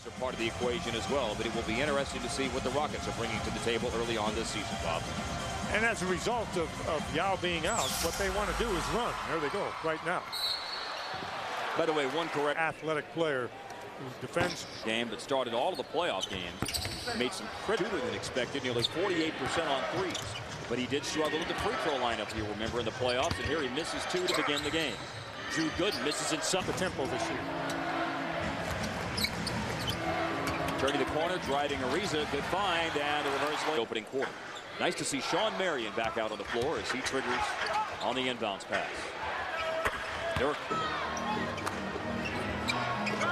are part of the equation as well, but it will be interesting to see what the Rockets are bringing to the table early on this season, Bob. And as a result of Yao being out, what they want to do is run. There they go, right now. By the way, one correct athletic player who defends. Game that started all of the playoff games, made some critical than expected, nearly 48% on threes. But he did struggle with the free throw lineup, you remember, in the playoffs, and here he misses 2 to begin the game. Drew Gooden misses in some tempo this year. Turning the corner, driving Ariza, good find, and a reverse opening quarter. Nice to see Sean Marion back out on the floor as he triggers on the inbounds pass. DIRK.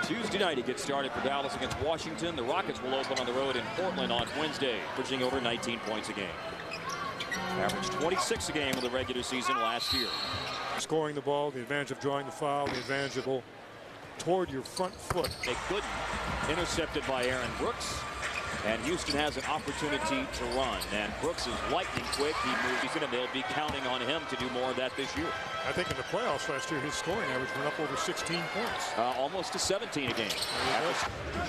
Tuesday night he gets started for Dallas against Washington. The Rockets will open on the road in Portland on Wednesday, averaging over 19 points a game. Averaged 26 a game in the regular season last year. Scoring the ball, the advantage of drawing the foul, the advantage of toward your front foot. A good intercepted by Aaron Brooks. And Houston has an opportunity to run. And Brooks is lightning quick. He moves, and they'll be counting on him to do more of that this year. I think in the playoffs last year, his scoring average went up over 16 points. Almost to 17 a game.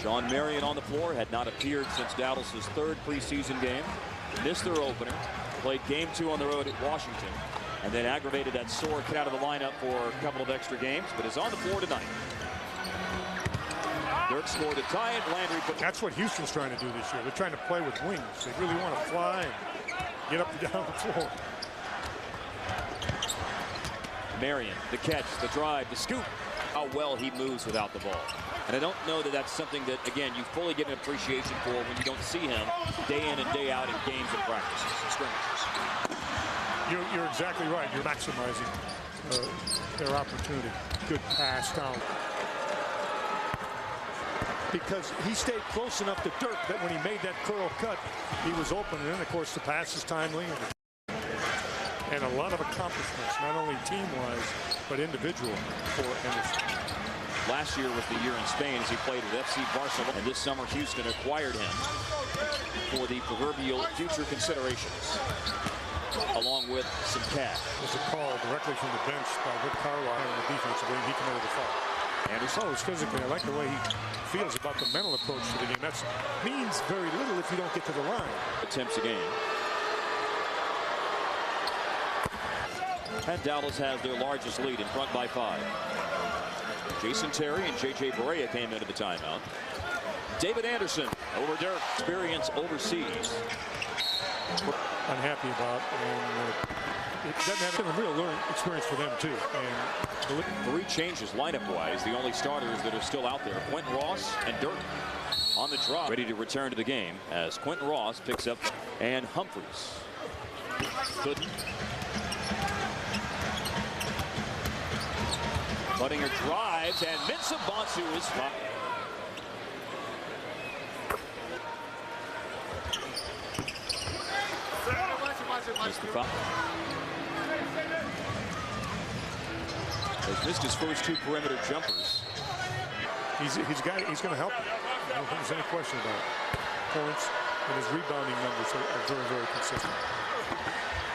Sean Marion on the floor had not appeared since Dallas's 3rd preseason game. Missed their opener. Played game 2 on the road at Washington. And then aggravated that sore cut out of the lineup for a couple of extra games. But is on the floor tonight. DIRK scored to tie it. Landry. That's what Houston's trying to do this year. They're trying to play with wings. They really want to fly and get up and down the floor. Marion, the catch, the drive, the scoop. How well he moves without the ball. And I don't know that that's something that, again, you fully get an appreciation for when you don't see him day in and day out in games and practices and scrimmages. You're exactly right. You're maximizing their opportunity. Good pass down. Because he stayed close enough to DIRK that when he made that curl cut, he was open. And then, of course, the pass is timely. And a lot of accomplishments, not only team-wise, but individual for Anderson. Last year was the year in Spain as he played with FC Barcelona. And this summer, Houston acquired him for the proverbial future considerations, along with some cash. There's a call directly from the bench by Rick Carlisle on the defensive end. He committed a foul. Anderson is physically. I like the way he feels about the mental approach to the game. That means very little if you don't get to the line. Attempts a game. And Dallas has their largest lead in front by 5. Jason Terry and J.J. Barea came into the timeout. David Anderson over DIRK. Experience overseas. Unhappy about, and it doesn't have a real learning experience for them too. And 3 changes lineup-wise. The only starters that are still out there: Quentin Ross and DIRK on the drop, ready to return to the game as Quentin Ross picks up and Humphries. Gooden. Buttinger drives and Mensah Bonsu is fouled. Has missed his first 2 perimeter jumpers. He's going to help him. I don't think there's any question about it. Points and his rebounding numbers are very, very consistent.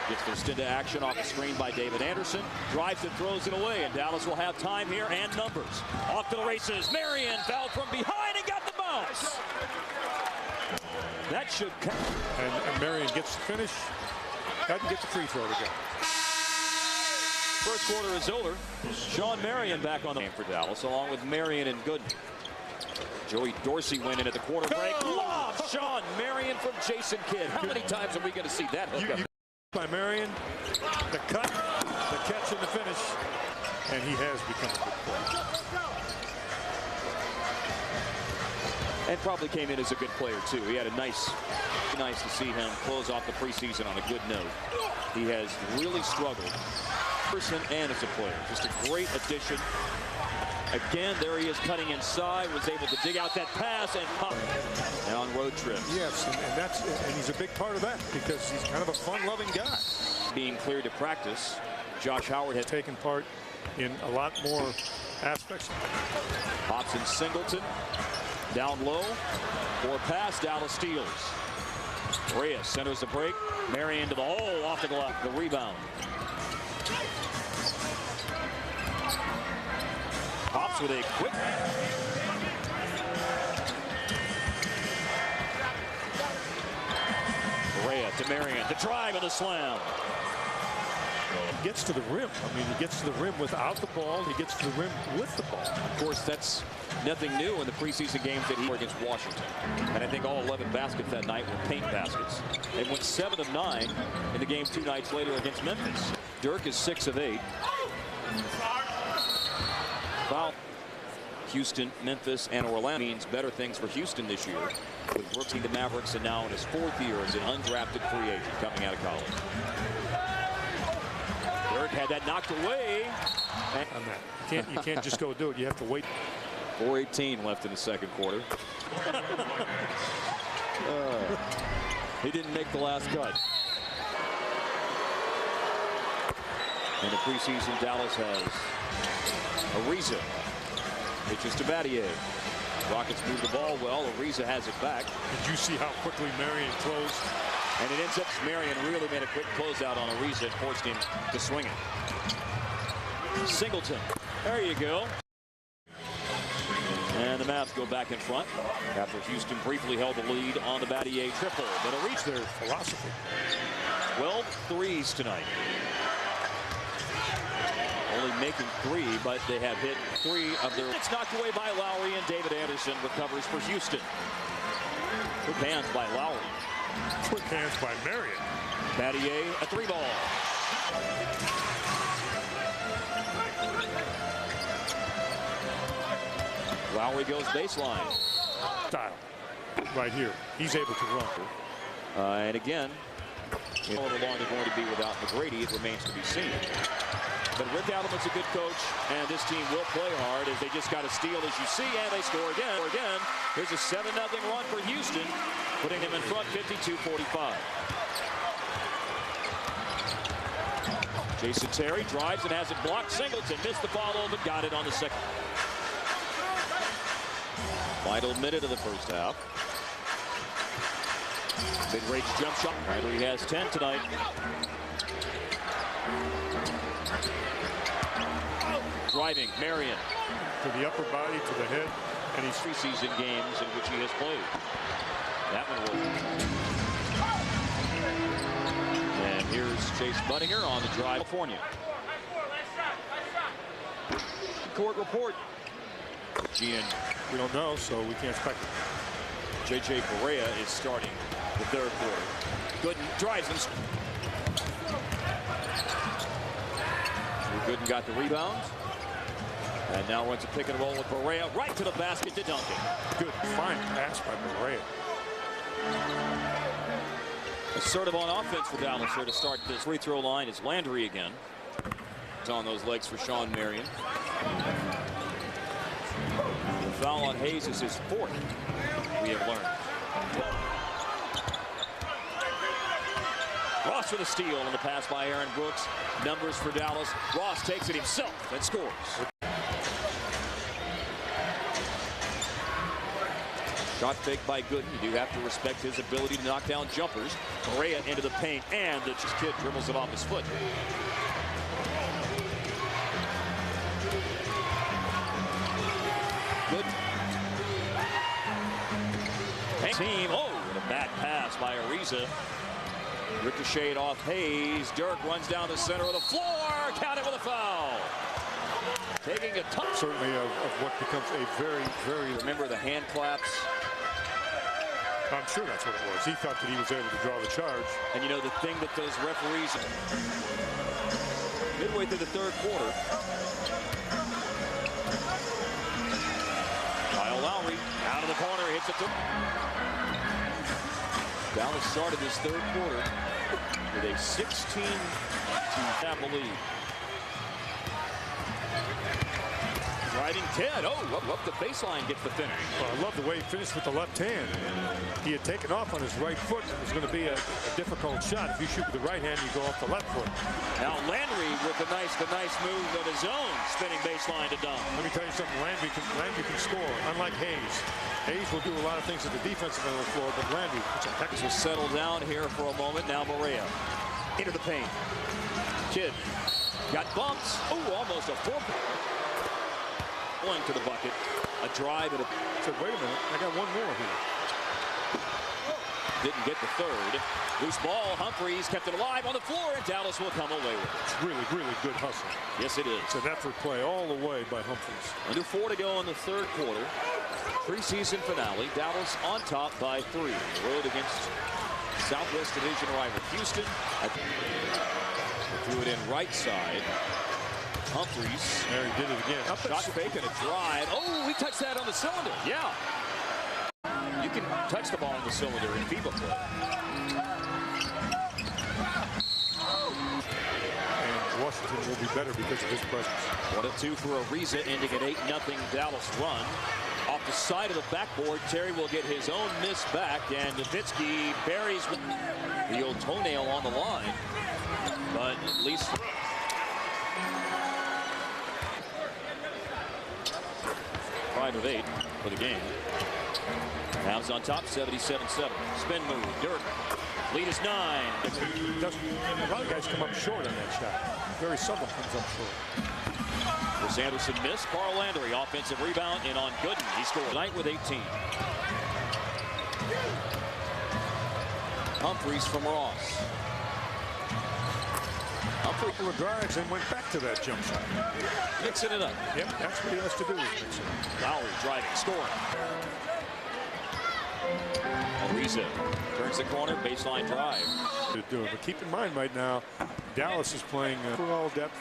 Gets this into action off the screen by David Anderson. Drives and throws it away, and Dallas will have time here and numbers. Off to the races. Marion fouled from behind and got the bounce. That should count. And Marion gets the finish. Doesn't get the free throw to go. First quarter is over. Sean Marion back on the game for Dallas, along with Marion and Gooden. Joey Dorsey went in at the quarter break. Lob! Sean Marion from Jason Kidd. How many times are we going to see that hook up? By Marion, the cut, the catch, and the finish, and he has become a good player. And probably came in as a good player too. He had a nice to see him close off the preseason on a good note. He has really struggled, person and as a player. Just a great addition. Again, there he is cutting inside, was able to dig out that pass and pop. And on road trips. Yes, and he's a big part of that because he's kind of a fun-loving guy. Being cleared to practice, Josh Howard has taken part in a lot more aspects. Hobson Singleton down low for pass. Dallas steals. Reyes centers the break. Marion to the hole, off the glove. The rebound. Pops with a quick. to Marion. The drive and the slam. He gets to the rim. I mean, he gets to the rim without the ball. He gets to the rim with the ball. Of course, that's nothing new in the preseason games that he were against Washington. And I think all 11 baskets that night were paint baskets. They went 7 of 9 in the game 2 nights later against Memphis. Dirk is 6 of 8. Foul. Houston, Memphis, and Orlando means better things for Houston this year, with rookie the Mavericks, and now in his 4th year as an undrafted free agent coming out of college. Dirk had that knocked away. On that. You can't just go do it. You have to wait. 4:18 left in the second quarter. He didn't make the last cut. In the preseason, Dallas has Ariza. Pitches to Battier. Rockets move the ball well. Ariza has it back. Did you see how quickly Marion closed? And it ends up Marion really made a quick closeout on Ariza and forced him to swing it. Singleton. There you go. And the Mavs go back in front after Houston briefly held the lead on the Battier triple. But a reach their philosophy. 12 threes tonight. Only making 3, but they have hit 3 of their. It's knocked away by Lowry, and David Anderson recovers for Houston. Quick hands by Lowry. Quick hands by Marion. Battier, a 3-ball. Lowry goes baseline. Style. Right here. He's able to run. And again, how long they're going to be without McGrady, it remains to be seen. But Rick Adelman's a good coach, and this team will play hard as they just got a steal, as you see, and they score again. Here's a 7-0 run for Houston, putting them in front 52-45. Jason Terry drives and has it blocked. Singleton missed the follow, but got it on the second. Final minute of the first half. Mid-range jump shot. Riley has 10 tonight. Driving, Marion. To the upper body, to the head, and he's preseason games in which he has played. That one will. And here's Chase Budinger on the drive. California. Court report. Gian. We don't know, so we can't speculate. J.J. Barea is starting the 3rd quarter. Gooden drives and Gooden got the rebound. And now runs a pick and roll with Barea right to the basket to Duncan. Good, fine pass by Barea. Assertive on offense for Dallas here to start this free throw line is Landry again. It's on those legs for Sean Marion. The foul on Hayes is his 4th, we have learned. Ross with a steal on the pass by Aaron Brooks. Numbers for Dallas. Ross takes it himself and scores. Shot fake by Gooden. You do have to respect his ability to knock down jumpers. Barea into the paint, and the kid dribbles it off his foot. Good. Team. Oh, and a bad pass by Ariza. Ricocheted off Hayes. Dirk runs down the center of the floor. Counted with a foul. Taking a touch. Certainly of what becomes a very, very. Remember the hand claps? I'm sure that's what it was. He thought that he was able to draw the charge. And you know the thing that those referees. Midway through the 3rd quarter. Kyle Lowry out of the corner, hits it to. Dallas started this 3rd quarter with a 16-0 lead. Driving Ted. Oh, up the baseline gets the finish. Well, I love the way he finished with the left hand. He had taken off on his right foot. It was going to be a difficult shot. If you shoot with the right hand, you go off the left foot. Now Landry with the nice move of his own, spinning baseline to dunk. Let me tell you something. Landry can score, unlike Hayes. Hayes will do a lot of things at the defensive end of the floor, but Landry, will settle down here for a moment. Now Barea into the paint. Kidd got bumps. Oh, almost a 4. Going to the bucket. A drive and a. Said, wait a minute, I got one more here. didn't get the third. Loose ball. Humphries kept it alive on the floor, and Dallas will come away with it. It's really, really good hustle. Yes, it is. It's an effort play all the way by Humphries. Under 4 to go in the third quarter. Preseason finale. Dallas on top by 3. On the road against Southwest Division rival Houston. Threw it in right side. Humphries. There he did it again. Shot fake and a drive. Oh, he touched that on the cylinder. Yeah. You can touch the ball on the cylinder in FIBA play. And Washington will be better because of his presence. 1 of 2 for Ariza, ending an 8-0 Dallas run. Off the side of the backboard, Terry will get his own miss back, and Nowitzki buries the old toenail on the line. But at least 5 of 8 for the game. Mavs on top, 77-7. Spin move, DIRK. Lead is 9. A lot of guys come up short on that shot. Very seldom comes up short. Chris Anderson missed. Carl Landry, offensive rebound, and on Gooden, he scored tonight with 18. Humphries from Ross. Couple of drives and went back to that jump shot. Mixing it up. Yep, that's what he has to do. Is mix it up. Lowry driving, scoring. Ariza turns the corner, baseline drive. To do it. But keep in mind right now, Dallas is playing for all depth.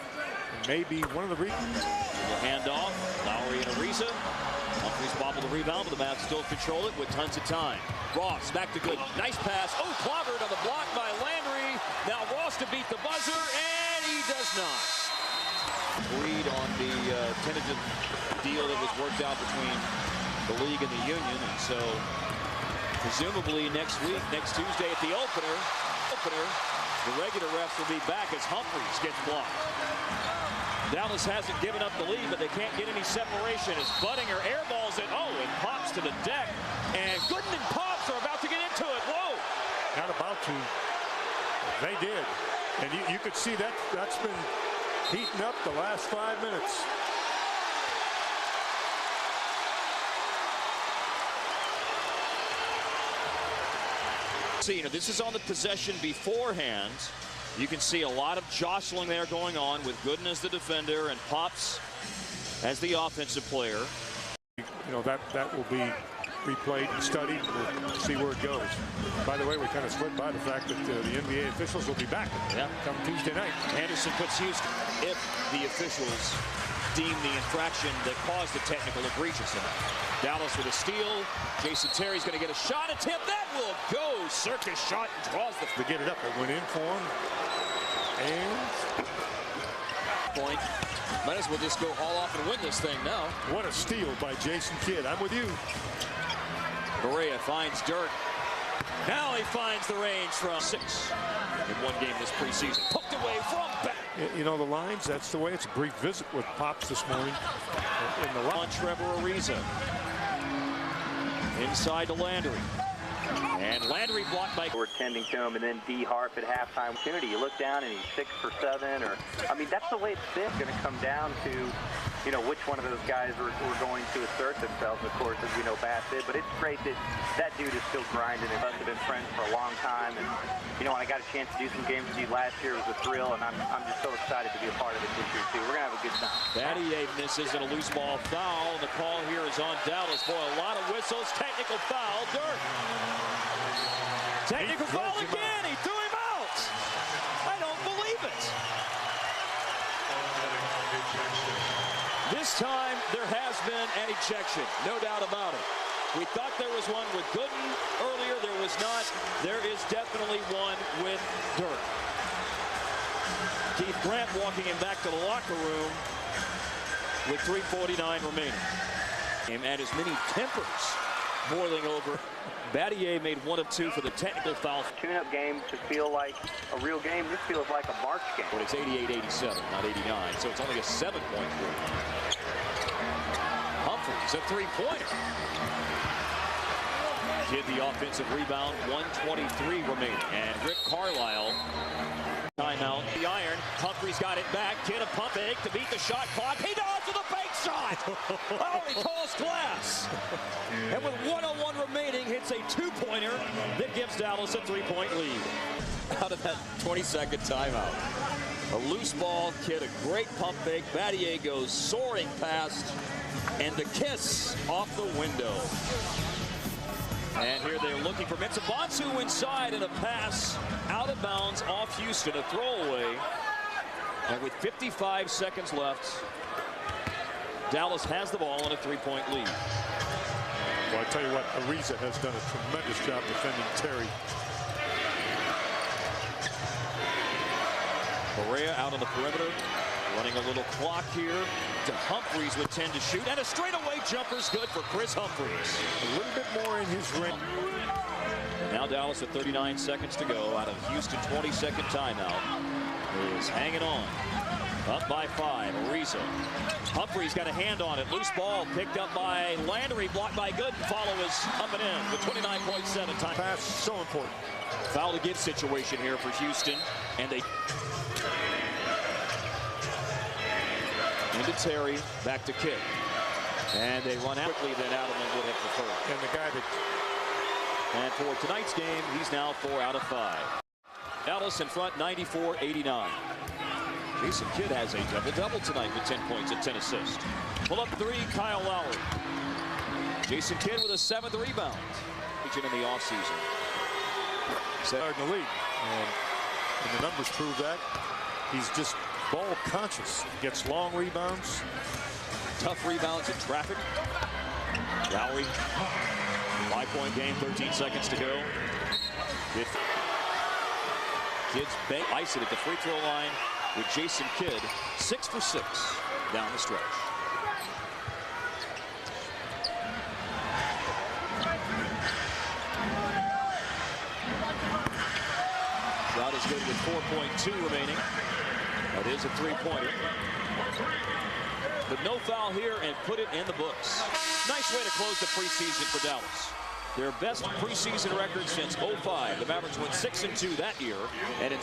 And maybe one of the reasons. The handoff, Lowry and Ariza. Humphries bobbled the rebound, but the Mavs still control it with tons of time. Ross back to Gooden. Nice pass. Oh, clobbered on the block by Landry. Now Ross to beat the buzzer, and he does not. Agreed on the tentative deal that was worked out between the league and the union, and so presumably next week, next Tuesday at the opener, the regular refs will be back as Humphries gets blocked. Dallas hasn't given up the lead, but they can't get any separation as Budinger airballs it. Oh, and pops to the deck. And Gooden and Pops are about to get into it. Whoa! Not about to. They did. And you could see that's been heating up the last 5 minutes. See, this is on the possession beforehand. You can see a lot of jostling there going on with Gooden as the defender and Pops as the offensive player. You know, that will be replayed and studied. We'll see where it goes. By the way, we kind of slid by the fact that the NBA officials will be back come Tuesday night. Anderson puts Houston. If the officials deem the infraction that caused the technical egregious enough. Dallas with a steal. Jason Terry's going to get a shot attempt. That will go. Circus shot and draws the. To get it up, it went in for him. And point. Might as well just go haul off and win this thing now. What a steal by Jason Kidd. I'm with you. Berea finds DIRK. Now he finds the range from 6 in one game this preseason. Poked away from back. You know the lines, that's the way. It's a brief visit with Pops this morning. In the on Trevor Ariza. Inside to Landry. And Landry blocked by. We're tending to him, and then D. Harp at halftime opportunity. You look down and he's 6 for 7, or I mean that's the way it's been. Going to come down to, you know, which one of those guys are going to assert themselves. Of course, as we know, Bass did, but it's great that that dude is still grinding. And us have been friends for a long time, and you know, when I got a chance to do some games with you last year, it was a thrill, and I'm just so excited to be a part of it this year too. We're gonna have a good time. Battier misses and a loose ball foul. The call here is on Dallas. Boy, a lot of whistles. Technical foul. DIRK. Technical foul again. He threw him out. I don't believe it. This time there has been an ejection, no doubt about it. We thought there was one with Gooden earlier. There was not. There is definitely one with DIRK. Keith Grant walking him back to the locker room with 3:49 remaining. And as many tempers boiling over. Battier made 1 of 2 for the technical foul. Tune-up game to feel like a real game. This feels like a March game. But it's 88-87, not 89, so it's only a 7-point lead. Humphries, a 3-pointer. Did the offensive rebound, 1:23 remaining. And Rick Carlisle, timeout, the iron. Humphries got it back. Kidd a pump fake to beat the shot clock. He does with a fake shot. Oh, he calls glass. And with 1:01 remaining, hits hits a two-pointer that gives Dallas a 3-point lead. Out of that 22nd timeout. A loose ball, Kidd, a great pump fake. Battier goes soaring past, and the kiss off the window. And here they're looking for Mensah inside, and a pass out of bounds off Houston, a throwaway. And with 55 seconds left, Dallas has the ball in a 3-point lead. Well, I tell you what, Ariza has done a tremendous job defending Terry. Correa out on the perimeter, running a little clock here to Humphries with 10 to shoot, and a straightaway jumper's good for Chris Humphries. A little bit more in his range. And now Dallas with 39 seconds to go out of Houston 22nd timeout is hanging on. Up by 5, Ariza. Humphries got a hand on it. Loose ball picked up by Landry, blocked by Good. Follow is up and in with 29.7 time. Pass so important. Foul to give situation here for Houston, and they into Terry, back to Kidd, and they run out quickly than Adelman would have preferred. And the guy that. And for tonight's game, he's now 4 out of 5. Dallas in front, 94-89. Jason Kidd has a double-double tonight with 10 points and 10 assists. Pull up 3, Kyle Lowry. Jason Kidd with a 7th rebound. In the offseason. Starting the league. And the numbers prove that. He's just ball conscious. Gets long rebounds. Tough rebounds in traffic. Lowry. 5-point game, 13 seconds to go. Kidd's iced it at the free throw line with Jason Kidd, 6 for 6 down the stretch. Shot is good with 4.2 remaining. That is a 3-pointer. But no foul here, and put it in the books. Nice way to close the preseason for Dallas. Their best preseason record since '05. The Mavericks went 6-2 that year, and in